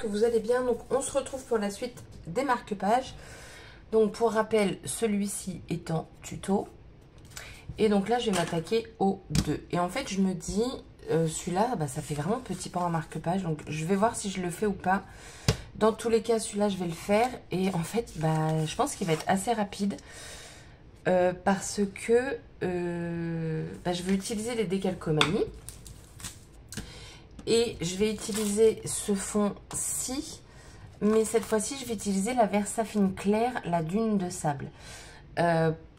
que vous allez bien. Donc on se retrouve pour la suite des marque-pages. Donc pour rappel, celui-ci est en tuto. Et donc là, je vais m'attaquer aux deux. Et en fait, je me dis, celui-là, bah, ça fait vraiment petit pan à marque-page. Donc je vais voir si je le fais ou pas. Dans tous les cas, celui-là, je vais le faire. Et en fait, bah, je pense qu'il va être assez rapide. Parce que bah, je vais utiliser les décalcomanies. Et je vais utiliser ce fond-ci. Mais cette fois-ci, je vais utiliser la Versafine Claire, la dune de sable.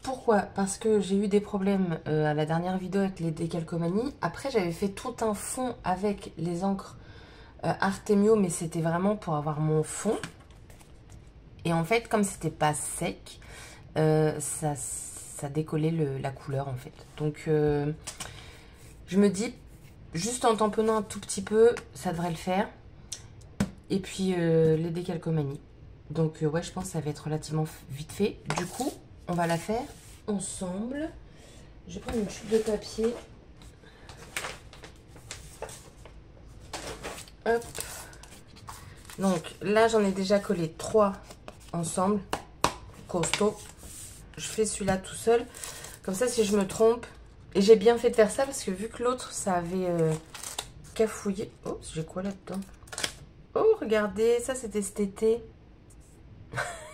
Pourquoi? Parce que j'ai eu des problèmes à la dernière vidéo avec les décalcomanies. Après, j'avais fait tout un fond avec les encres Artemio, mais c'était vraiment pour avoir mon fond. Et en fait, comme c'était pas sec, ça décollait la couleur en fait. Donc, je me dis, juste en tamponnant un tout petit peu, ça devrait le faire. Et puis, les décalcomanies. Donc, ouais, je pense que ça va être relativement vite fait. Du coup, on va la faire ensemble. Je vais prendre une chute de papier. Hop. Donc, là, j'en ai déjà collé 3 ensemble. Costaud. Je fais celui-là tout seul. Comme ça, si je me trompe... Et j'ai bien fait de faire ça parce que vu que l'autre, ça avait cafouillé. Oh, j'ai quoi là-dedans? Oh, regardez, ça, c'était cet été.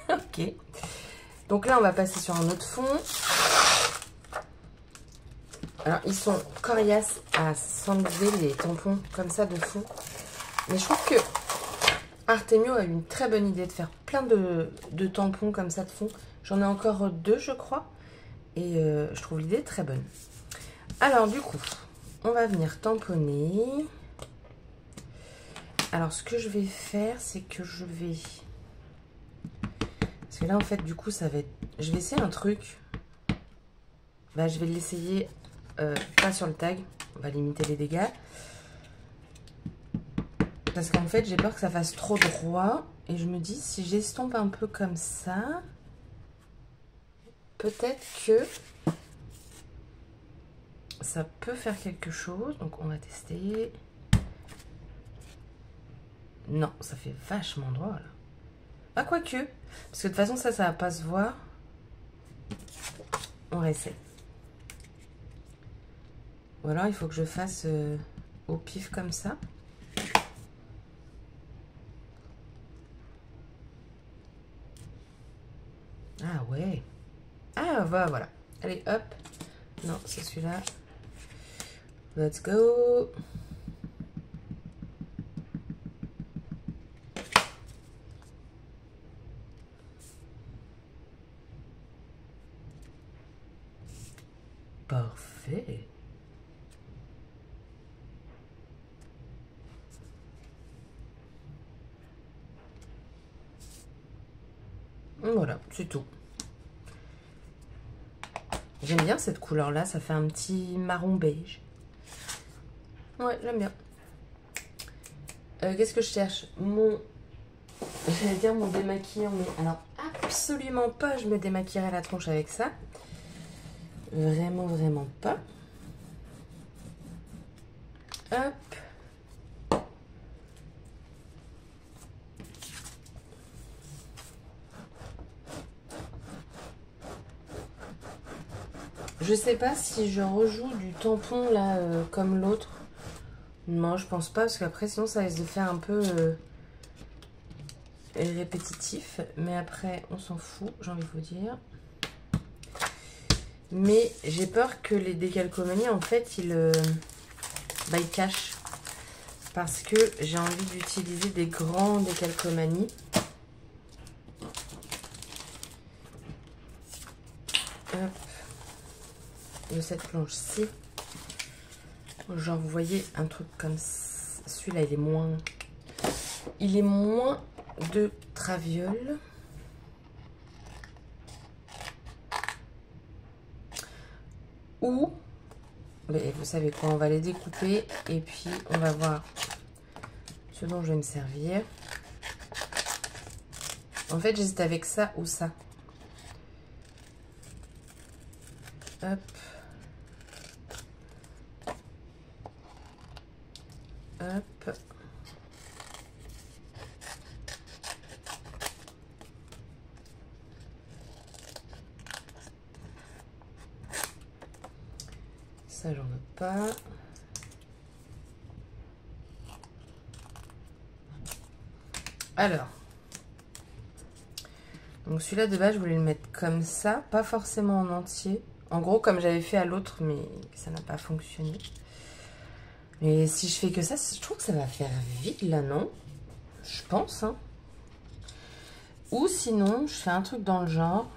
Ok. Donc là, on va passer sur un autre fond. Alors, ils sont coriaces à s'enlever les tampons comme ça de fond. Mais je trouve que Artemio a eu une très bonne idée de faire plein de tampons comme ça de fond. J'en ai encore 2, je crois. Et je trouve l'idée très bonne. Alors, du coup, on va venir tamponner. Alors, ce que je vais faire, c'est que je vais... Parce que là, en fait, du coup, ça va être... Je vais essayer un truc. Bah, je vais l'essayer pas sur le tag. On va limiter les dégâts. Parce qu'en fait, j'ai peur que ça fasse trop droit. Et je me dis, si j'estompe un peu comme ça, peut-être que ça peut faire quelque chose. Donc, on va tester. Non, ça fait vachement droit, là. Ah, quoique. Parce que de toute façon, ça va pas se voir. On réessaye. Ou alors, il faut que je fasse au pif comme ça. Ah ouais. Ah, voilà. Allez, hop. Non, c'est celui-là. Let's go. Parfait. Voilà, c'est tout. J'aime bien cette couleur-là, ça fait un petit marron beige. Ouais, j'aime bien. Qu'est-ce que je cherche? J'allais dire mon démaquillant, mais alors absolument pas, je me démaquillerai la tronche avec ça. Vraiment, vraiment pas. Hop. Je sais pas si je rejoue du tampon là comme l'autre. Non, je pense pas parce qu'après sinon ça risque de faire un peu répétitif. Mais après on s'en fout, j'ai envie de vous dire. Mais j'ai peur que les décalcomanies en fait ils cachent. Parce que j'ai envie d'utiliser des grands décalcomanies. Hop. De cette planche-ci. Genre, vous voyez, un truc comme ça. Celui-là, il est moins de traviole. Ou, mais vous savez quoi, on va les découper et puis on va voir ce dont je vais me servir. En fait, j'hésite avec ça ou ça. Hop. Hop. Ça, j'en veux pas. Alors. Donc celui-là, de base, je voulais le mettre comme ça. Pas forcément en entier. En gros, comme j'avais fait à l'autre, mais ça n'a pas fonctionné. Mais si je fais que ça, je trouve que ça va faire vide, là, non? Je pense, hein. Ou sinon, je fais un truc dans le genre.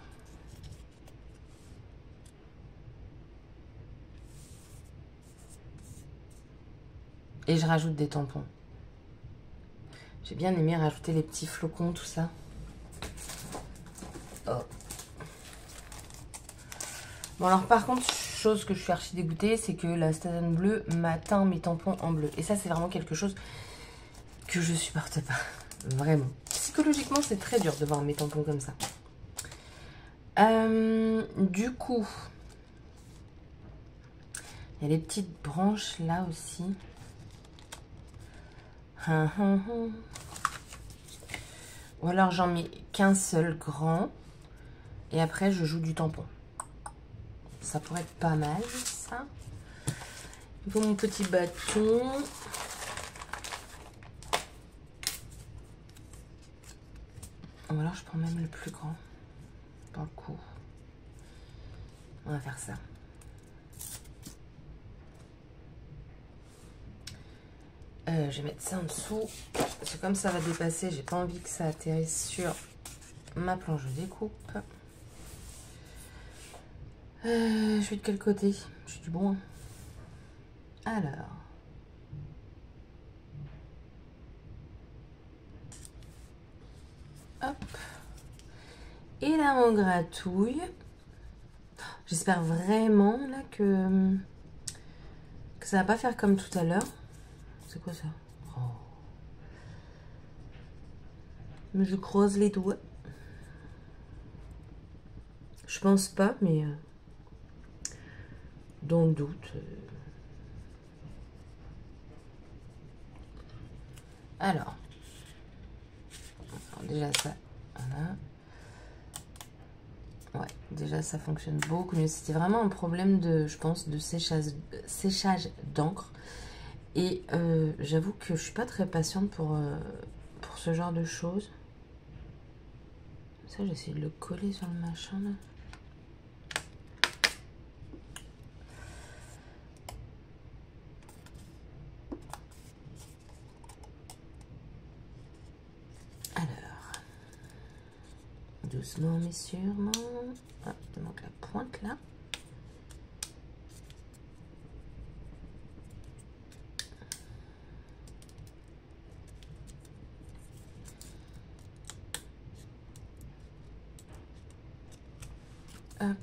Et je rajoute des tampons. J'ai bien aimé rajouter les petits flocons, tout ça. Oh. Bon, alors par contre, chose que je suis archi dégoûtée, c'est que la Stazen bleue m'a teint mes tampons en bleu. Et ça, c'est vraiment quelque chose que je supporte pas. Vraiment. Psychologiquement, c'est très dur de voir mes tampons comme ça. Du coup, il y a les petites branches là aussi. Ou alors j'en mets qu'un seul grand. Et après, je joue du tampon. Ça pourrait être pas mal, ça. Il faut mon petit bâton. Ou alors je prends même le plus grand. Dans le coup. On va faire ça. Je vais mettre ça en dessous. Parce que comme ça va dépasser, j'ai pas envie que ça atterrisse sur ma planche de découpe. Je suis de quel côté? Je suis du bon. Alors. Hop. Et là, on gratouille. J'espère vraiment là que ça va pas faire comme tout à l'heure. C'est quoi ça? Oh. Mais je croise les doigts. Je pense pas, mais dans le doute. Alors, déjà ça, voilà. Ouais, déjà ça fonctionne beaucoup mieux. C'était vraiment un problème de, je pense, de séchage d'encre. Et j'avoue que je suis pas très patiente pour ce genre de choses. Ça, j'ai essayé de le coller sur le machin là. Doucement mais sûrement. Ah, il manque la pointe là. Hop.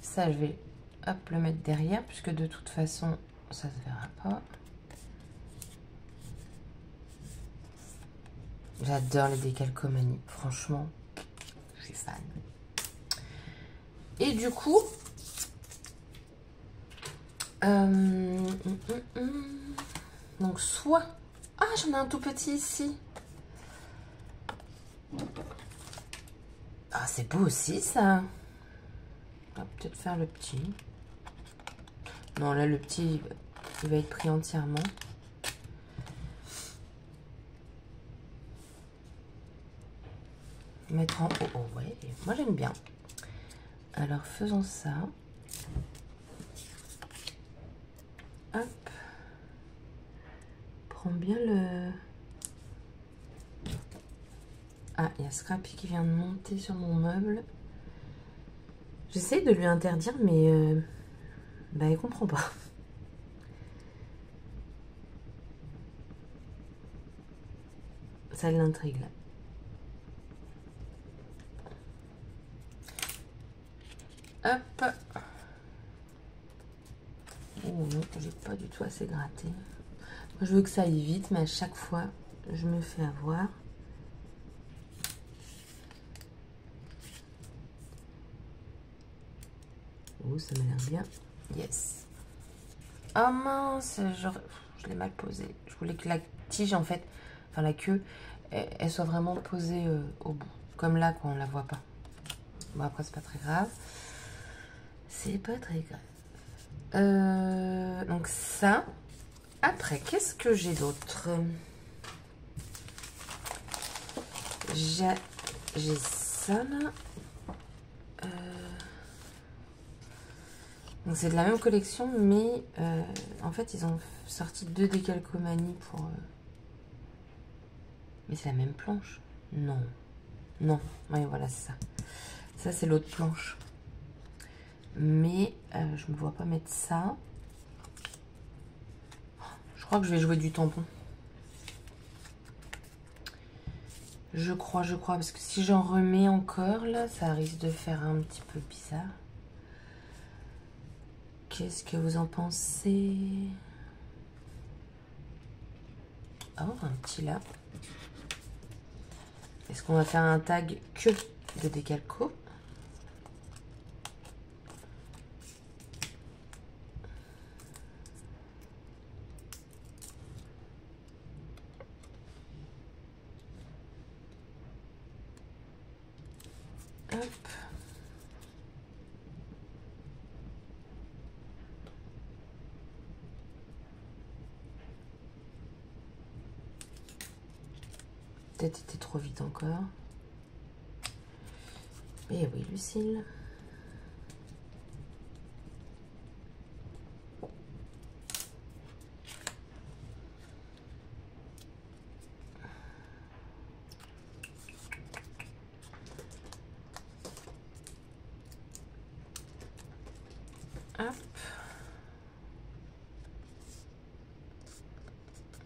Ça, je vais hop le mettre derrière puisque de toute façon ça se verra pas. J'adore les décalcomanies, franchement, je suis fan. Et du coup, donc soit, ah j'en ai un tout petit ici. Ah c'est beau aussi ça. On va peut-être faire le petit. Non là le petit, il va être pris entièrement. Mettre en haut, oh, ouais, moi j'aime bien. Alors faisons ça. Hop. Prends bien le... Ah, il y a Scrappy qui vient de monter sur mon meuble. J'essaie de lui interdire, mais bah, il comprend pas. Ça l'intrigue là. Hop. Oh non, j'ai pas du tout assez gratté. Moi, je veux que ça aille vite, mais à chaque fois, je me fais avoir. Oh, ça m'a l'air bien. Yes. Oh mince, je l'ai mal posé. Je voulais que la tige, en fait, enfin la queue, elle soit vraiment posée au bout. Comme là, quoi, on la voit pas. Bon, après, c'est pas très grave. C'est pas très grave. Donc ça. Après, qu'est-ce que j'ai d'autre? J'ai ça là. Donc c'est de la même collection, mais en fait ils ont sorti 2 décalcomanies pour... Mais c'est la même planche? Non. Non, oui voilà c'est ça. Ça c'est l'autre planche. Mais je me vois pas mettre ça. Je crois que je vais jouer du tampon. Je crois, parce que si j'en remets encore là, ça risque de faire un petit peu bizarre. Qu'est-ce que vous en pensez? Oh, un petit là. Est-ce qu'on va faire un tag que de décalco? Hop. Peut-être été trop vite encore. Eh oui, Lucille. Hop.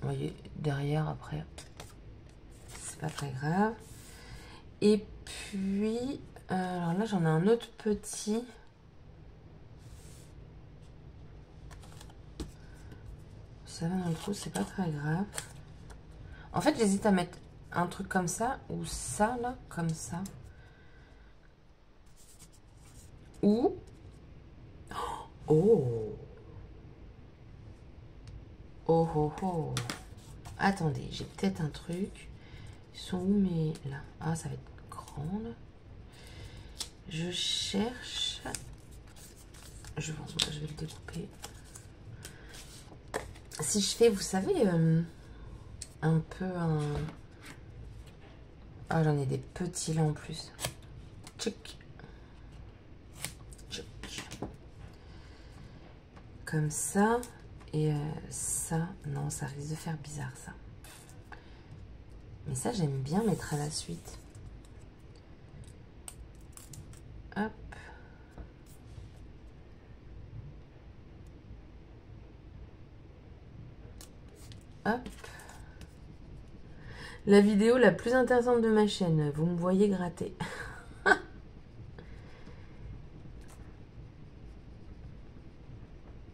Vous voyez, derrière, après, c'est pas très grave. Et puis, alors là, j'en ai un autre petit. Ça va dans le trou, c'est pas très grave. En fait, j'hésite à mettre un truc comme ça ou ça, là, comme ça. Ou... Oh! Oh, oh, oh! Attendez, j'ai peut-être un truc. Ils sont où mes... Là. Ah, ça va être grand, là. Je cherche... Je vais le découper. Si je fais, vous savez, un peu un... Ah, j'en ai des petits là en plus. Tchic. Tchic. Comme ça. Et ça, non, ça risque de faire bizarre ça. Mais ça, j'aime bien mettre à la suite. Hop. Hop. La vidéo la plus intéressante de ma chaîne. Vous me voyez gratter.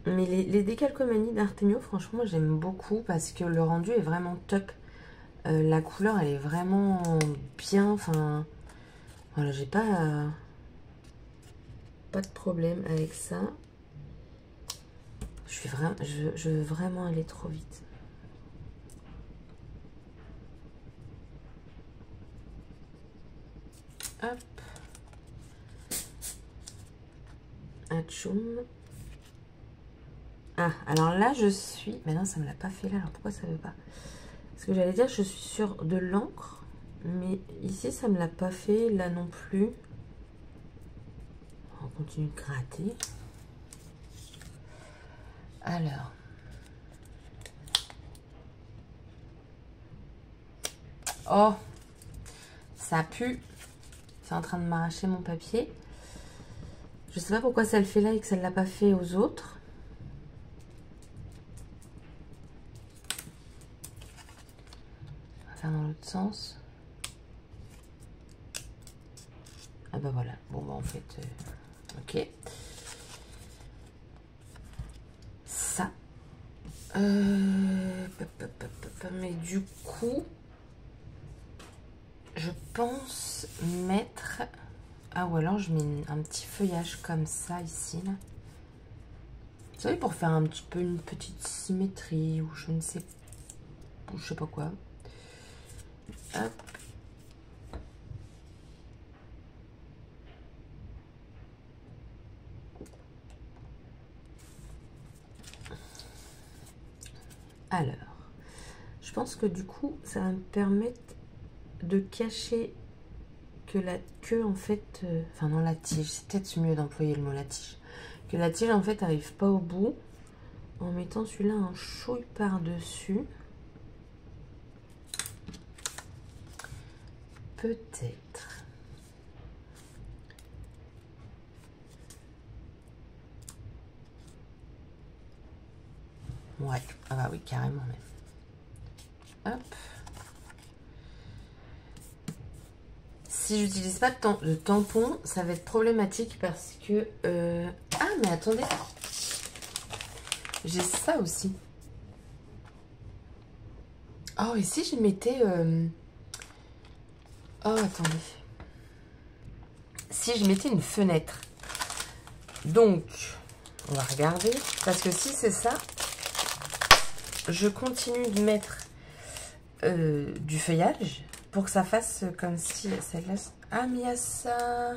Mais les décalcomanies d'Artemio, franchement, j'aime beaucoup parce que le rendu est vraiment top. La couleur, elle est vraiment bien. Enfin, voilà, j'ai pas de problème avec ça. Je veux vraiment aller trop vite. Hop. Atchoum. Ah, alors là, je suis... Mais non, ça me l'a pas fait là. Alors pourquoi ça veut pas? Parce que j'allais dire, je suis sur de l'encre. Mais ici, ça me l'a pas fait. Là non plus. On continue de gratter. Alors. Oh, ça pue. C'est en train de m'arracher mon papier. Je sais pas pourquoi ça le fait là et que ça ne l'a pas fait aux autres. On va faire dans l'autre sens. Ah bah voilà. Bon bah en fait, ok. Ça. Mais du coup, je pense mettre... Ah, ou alors je mets un petit feuillage comme ça ici, là. Vous savez, pour faire un petit peu une petite symétrie ou je ne sais pas quoi. Hop. Alors, je pense que du coup, ça va me permettre de cacher que la queue, en fait... enfin, non, la tige. C'est peut-être mieux d'employer le mot la tige. Que la tige, en fait, n'arrive pas au bout. En mettant celui-là un chouille par-dessus. Peut-être. Ouais, ah bah oui, carrément même. Hop. Si j'utilise pas de tampon, ça va être problématique parce que... Ah, mais attendez. J'ai ça aussi. Oh, et si je mettais... Oh, attendez. Si je mettais une fenêtre. Donc, on va regarder. Parce que si c'est ça, je continue de mettre du feuillage pour que ça fasse comme si celle-là... Ah, mais il y a ça.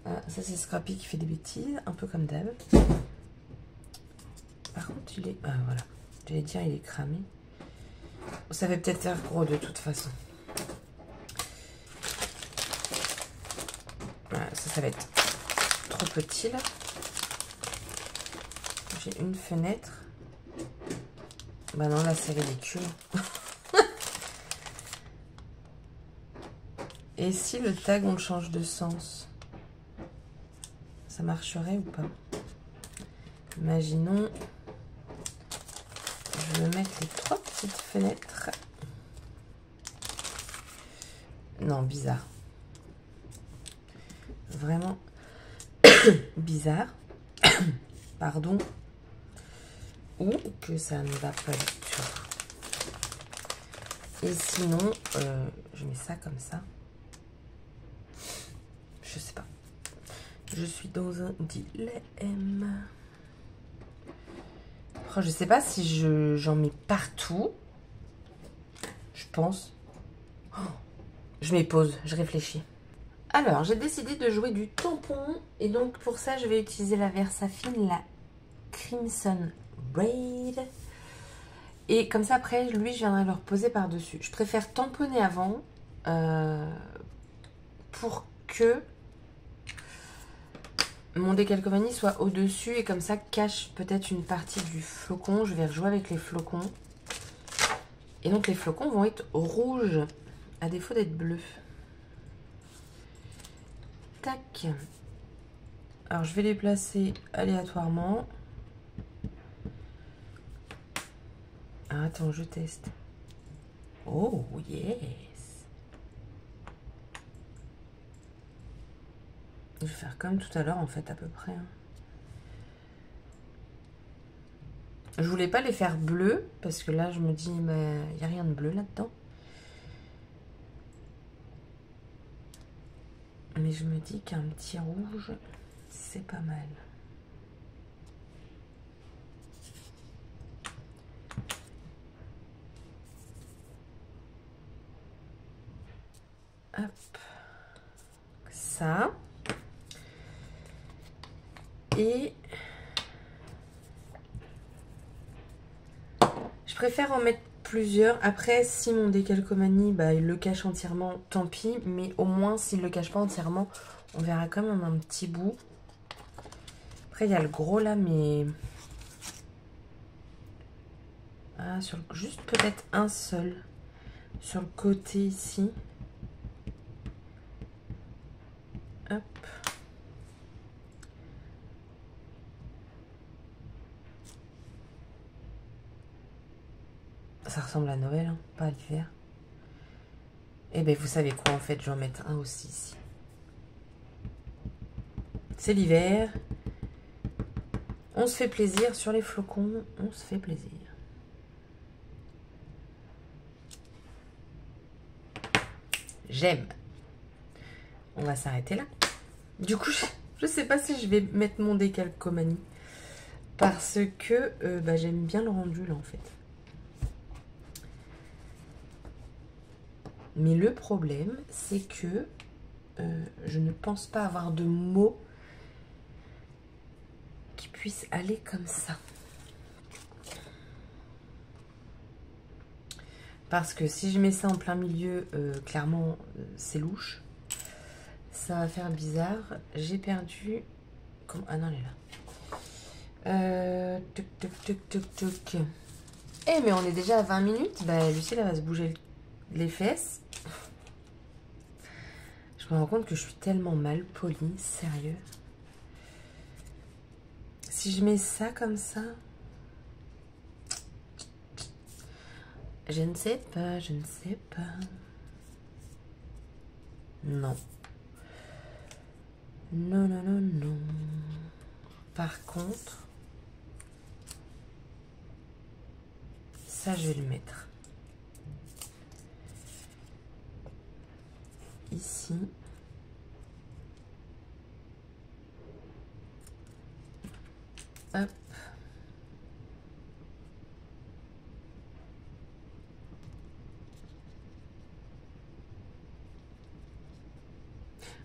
Ah, ça, c'est Scrappy qui fait des bêtises, un peu comme d'hab. Par contre, il est... Ah, voilà. J'allais dire, il est cramé. Ça va peut-être faire gros de toute façon. Voilà, ça va être trop petit, là. J'ai une fenêtre. Bah non, là, c'est ridicule. Et si le tag, on le change de sens, ça marcherait ou pas? Imaginons, je vais mettre les 3 petites fenêtres. Non, bizarre. Vraiment bizarre. Pardon. Ou que ça ne va pas du tout. Et sinon, je mets ça comme ça. Je sais pas. Je suis dans un dilemme. Oh, je sais pas si j'en mets partout. Je pense. Oh, je mets pause, je réfléchis. Alors, j'ai décidé de jouer du tampon. Et donc, pour ça, je vais utiliser la Versafine, la Crimson Braid. Et comme ça, après, lui, je viendrai le reposer par-dessus. Je préfère tamponner avant pour que mon décalcomanie soit au-dessus et comme ça cache peut-être une partie du flocon. Je vais rejouer avec les flocons. Et donc les flocons vont être rouges à défaut d'être bleus. Tac. Alors je vais les placer aléatoirement. Ah, attends, je teste. Oh yes. Je vais faire comme tout à l'heure en fait à peu près. Je voulais pas les faire bleus parce que là je me dis mais il n'y a rien de bleu là-dedans. Mais je me dis qu'un petit rouge c'est pas mal. Hop. Ça. Et je préfère en mettre plusieurs. Après, si mon décalcomanie, bah, il le cache entièrement, tant pis. Mais au moins, s'il le cache pas entièrement, on verra quand même un petit bout. Après, il y a le gros là, mais... Ah, juste peut-être un seul. Sur le côté ici. Hop. Ça ressemble à Noël, hein, pas à l'hiver. Et bien, vous savez quoi, en fait, je vais en mettre un aussi ici. C'est l'hiver. On se fait plaisir sur les flocons. On se fait plaisir. J'aime. On va s'arrêter là. Du coup, je sais pas si je vais mettre mon décalcomanie. Parce que bah, j'aime bien le rendu, là, en fait. Mais le problème, c'est que je ne pense pas avoir de mots qui puisse aller comme ça. Parce que si je mets ça en plein milieu, clairement, c'est louche. Ça va faire bizarre. J'ai perdu... Ah non, elle est là. Tuc, tuc, tuc, tuc, tuc. Eh, mais on est déjà à 20 minutes. Bah, Lucille, elle va se bouger les fesses. Je me rends compte que je suis tellement mal polie. Sérieux. Si je mets ça comme ça... Je ne sais pas, je ne sais pas. Non. Non, non, non, non. Par contre, ça, je vais le mettre ici. Hop.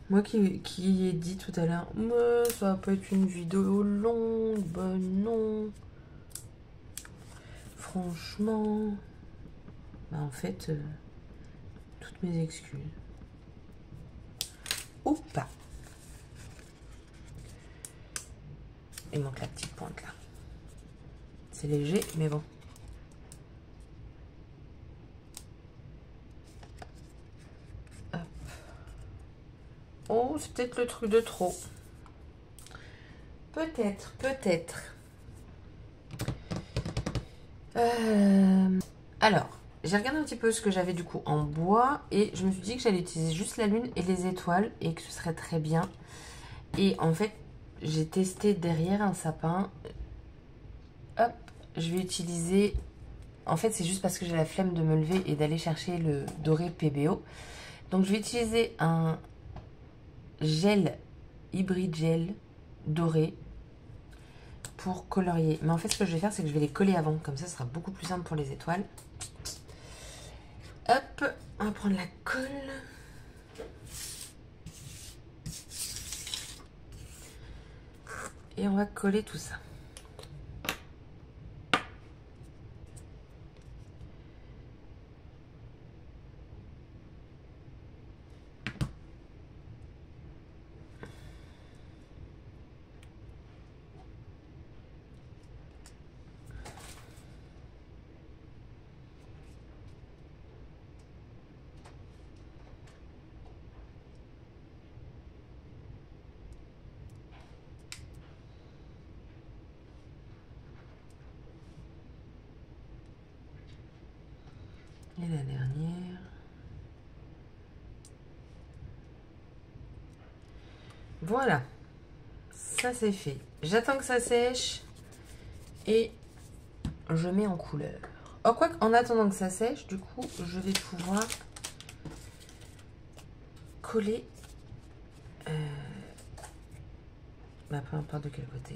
Moi qui ai dit tout à l'heure, ça va pas être une vidéo longue, ben non. Franchement, bah en fait, toutes mes excuses. Ou pas. Il manque la petite pointe là. C'est léger, mais bon. Oh, c'est peut-être le truc de trop. Peut-être, peut-être. Alors, j'ai regardé un petit peu ce que j'avais du coup en bois. Et je me suis dit que j'allais utiliser juste la lune et les étoiles. Et que ce serait très bien. Et en fait, j'ai testé derrière un sapin. Hop, je vais utiliser... En fait, c'est juste parce que j'ai la flemme de me lever et d'aller chercher le doré PBO. Donc, je vais utiliser un... gel, hybride gel doré pour colorier. Mais en fait, ce que je vais faire, c'est que je vais les coller avant. Comme ça, ce sera beaucoup plus simple pour les étoiles. Hop, on va prendre la colle. Et on va coller tout ça. Et la dernière. Voilà. Ça, c'est fait. J'attends que ça sèche. Et je mets en couleur. Oh, quoi qu'en attendant que ça sèche, du coup, je vais pouvoir coller. Bah, peu importe de quel côté.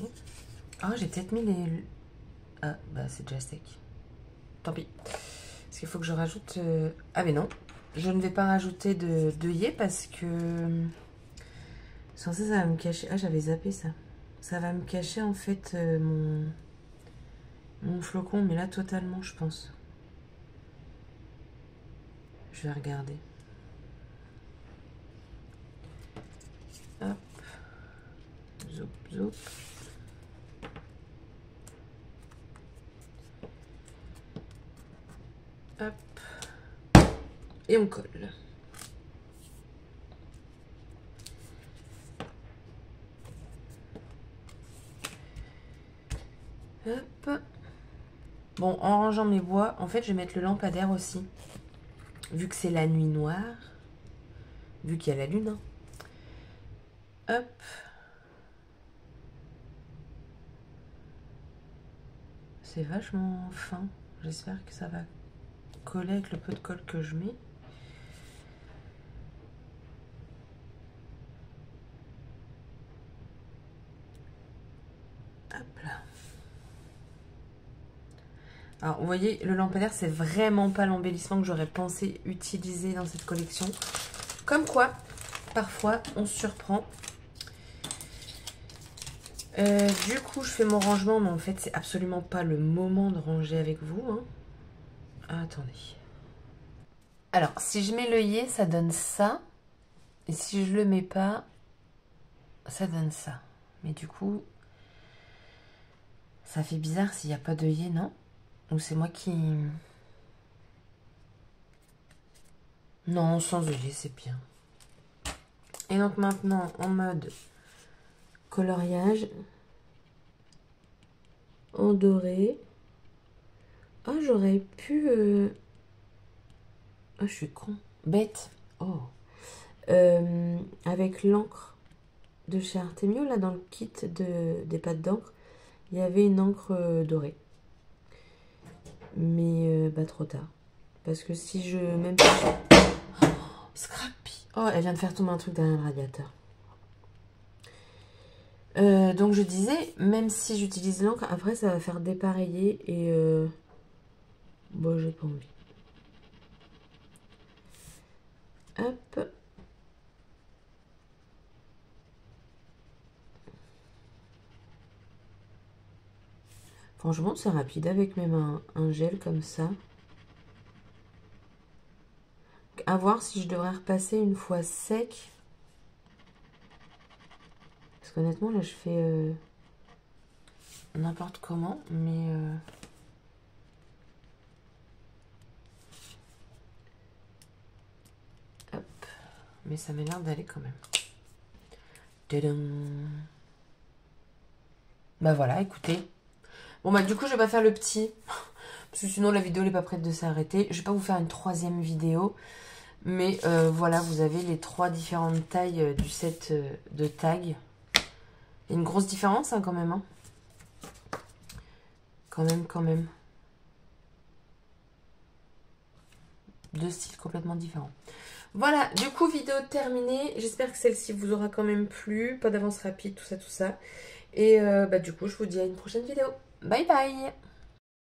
Ah, j'ai peut-être mis les... Ah, bah, c'est déjà sec. Tant pis. Parce qu'il faut que je rajoute... Ah, mais non. Je ne vais pas rajouter d'œillet parce que... Sans ça, ça va me cacher... Ah, j'avais zappé ça. Ça va me cacher, en fait, mon flocon. Mais là, totalement, je pense. Je vais regarder. Hop. Zoup, zoup. Hop. Et on colle. Hop. Bon, en rangeant mes bois, en fait, je vais mettre le lampadaire aussi. Vu que c'est la nuit noire. Vu qu'il y a la lune. Hein. Hop. C'est vachement fin. J'espère que ça va coller avec le peu de colle que je mets. Hop là. Alors, vous voyez, le lampadaire, c'est vraiment pas l'embellissement que j'aurais pensé utiliser dans cette collection. Comme quoi, parfois, on se surprend. Du coup, je fais mon rangement, mais en fait, c'est absolument pas le moment de ranger avec vous. Hein. Ah, attendez. Alors, si je mets l'œillet, ça donne ça. Et si je le mets pas, ça donne ça. Mais du coup, ça fait bizarre s'il n'y a pas d'œillet, non? Ou c'est moi qui... Non, sans œillet, c'est bien. Et donc maintenant, en mode coloriage, en doré. Ah, j'aurais pu... Ah, je suis con. Bête. Oh. Avec l'encre de chez Artemio, là, dans le kit des pâtes d'encre, il y avait une encre dorée. Mais bah, trop tard. Parce que si je... Même si je... Oh, Scrappy. Oh, elle vient de faire tomber un truc derrière le radiateur. Donc je disais, même si j'utilise l'encre, après ça va faire dépareiller et bon, j'ai pas envie. Hop. Franchement, c'est rapide avec même un gel comme ça. À voir si je devrais repasser une fois sec. Parce qu'honnêtement, là, je fais n'importe comment, mais... Hop. Mais ça m'a l'air d'aller quand même. Tadam. Bah voilà, écoutez. Bon bah du coup, je vais pas faire le petit. Parce que sinon, la vidéo n'est pas prête de s'arrêter. Je vais pas vous faire une troisième vidéo. Mais voilà, vous avez les 3 différentes tailles du set de tags. Il y a une grosse différence hein, quand même. Hein. Quand même. 2 styles complètement différents. Voilà, du coup, vidéo terminée. J'espère que celle-ci vous aura quand même plu. Pas d'avance rapide, tout ça. Et bah, du coup, je vous dis à une prochaine vidéo. Bye bye!